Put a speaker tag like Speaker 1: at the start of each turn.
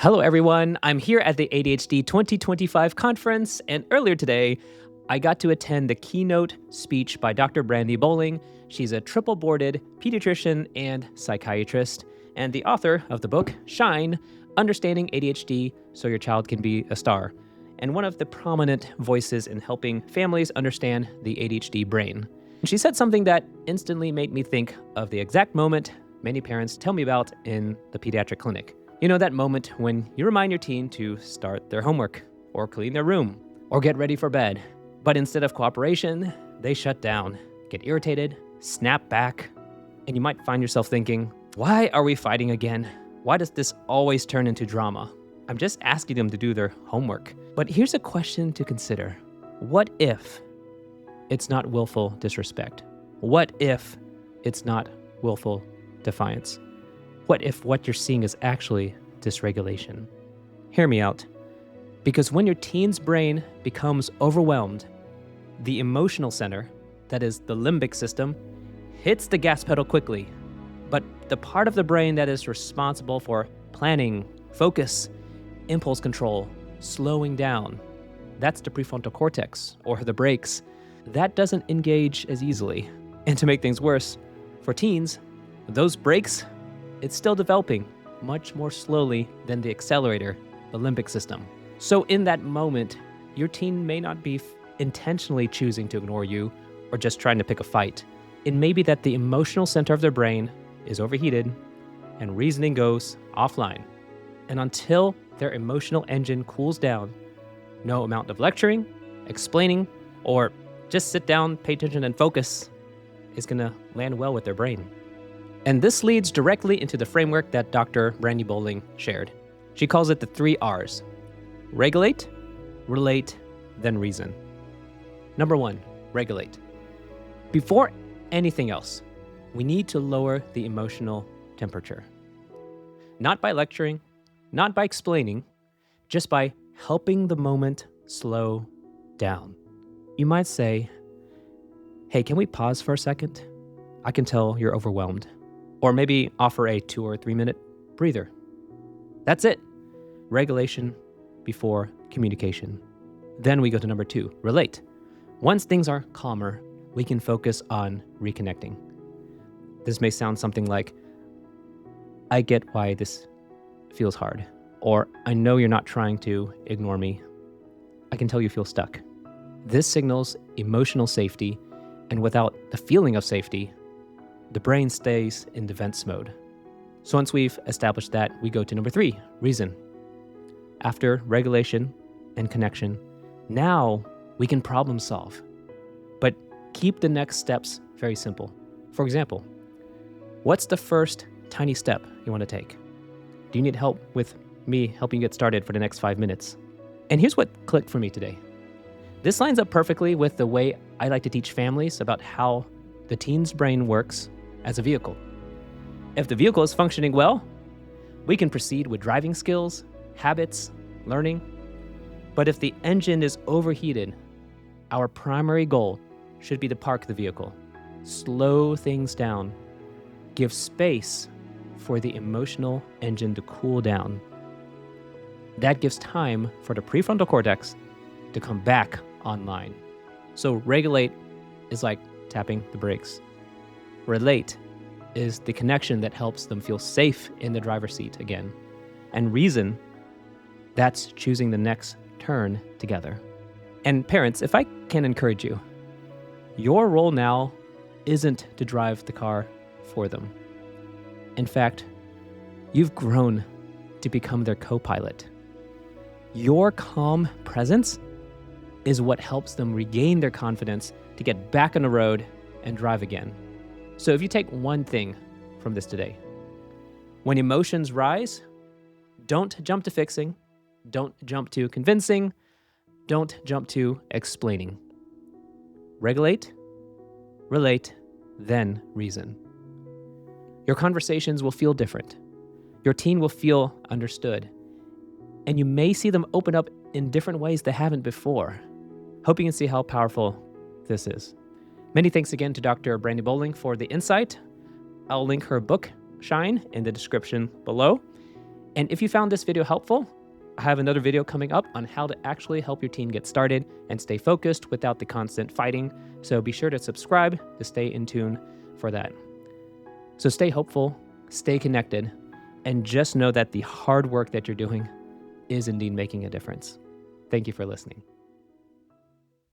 Speaker 1: Hello, everyone. I'm here at the ADHD 2025 conference, and earlier today, I got to attend the keynote speech by Dr. Brandi Bolling. She's a triple boarded pediatrician and psychiatrist, and the author of the book, Shine, Understanding ADHD So Your Child Can Be a Star, and one of the prominent voices in helping families understand the ADHD brain. She said something that instantly made me think of the exact moment many parents tell me about in the pediatric clinic. You know, that moment when you remind your teen to start their homework, or clean their room, or get ready for bed. But instead of cooperation, they shut down, get irritated, snap back, and you might find yourself thinking, why are we fighting again? Why does this always turn into drama? I'm just asking them to do their homework. But here's a question to consider. What if it's not willful disrespect? What if it's not willful defiance? What if what you're seeing is actually dysregulation? Hear me out. Because when your teen's brain becomes overwhelmed, the emotional center, that is the limbic system, hits the gas pedal quickly. But the part of the brain that is responsible for planning, focus, impulse control, slowing down, that's the prefrontal cortex, or the brakes, that doesn't engage as easily. And to make things worse, for teens, those brakes, it's still developing much more slowly than the accelerator, the limbic system. So in that moment, your teen may not be intentionally choosing to ignore you or just trying to pick a fight. It may be that the emotional center of their brain is overheated and reasoning goes offline. And until their emotional engine cools down, no amount of lecturing, explaining, or just sit down, pay attention, and focus is going to land well with their brain. And this leads directly into the framework that Dr. Brandi Bolling shared. She calls it the 3 R's: regulate, relate, then reason. Number 1, regulate. Before anything else, we need to lower the emotional temperature. Not by lecturing, not by explaining, just by helping the moment slow down. You might say, hey, can we pause for a second? I can tell you're overwhelmed. Or maybe offer a 2 or 3 minute breather. That's it. Regulation before communication. Then we go to number 2, relate. Once things are calmer, we can focus on reconnecting. This may sound something like, I get why this feels hard. Or I know you're not trying to ignore me. I can tell you feel stuck. This signals emotional safety, and without the feeling of safety, the brain stays in defense mode. So once we've established that, we go to number 3, reason. After regulation and connection, now we can problem solve. But keep the next steps very simple. For example, what's the first tiny step you want to take? Do you need help with me helping you get started for the next 5 minutes? And here's what clicked for me today. This lines up perfectly with the way I like to teach families about how the teen's brain works as a vehicle. If the vehicle is functioning well, we can proceed with driving skills, habits, learning. But if the engine is overheated, our primary goal should be to park the vehicle, slow things down, give space for the emotional engine to cool down. That gives time for the prefrontal cortex to come back online. So regulate is like tapping the brakes. Relate is the connection that helps them feel safe in the driver's seat again. And reason, that's choosing the next turn together. And parents, if I can encourage you, your role now isn't to drive the car for them. In fact, you've grown to become their co-pilot. Your calm presence is what helps them regain their confidence to get back on the road and drive again. So if you take one thing from this today, when emotions rise, don't jump to fixing, don't jump to convincing, don't jump to explaining. Regulate, relate, then reason. Your conversations will feel different. Your teen will feel understood. And you may see them open up in different ways they haven't before. Hope you can see how powerful this is. Many thanks again to Dr. Brandi Bolling for the insight. I'll link her book, Shine, in the description below. And if you found this video helpful, I have another video coming up on how to actually help your teen get started and stay focused without the constant fighting. So be sure to subscribe to stay in tune for that. So stay hopeful, stay connected, and just know that the hard work that you're doing is indeed making a difference. Thank you for listening.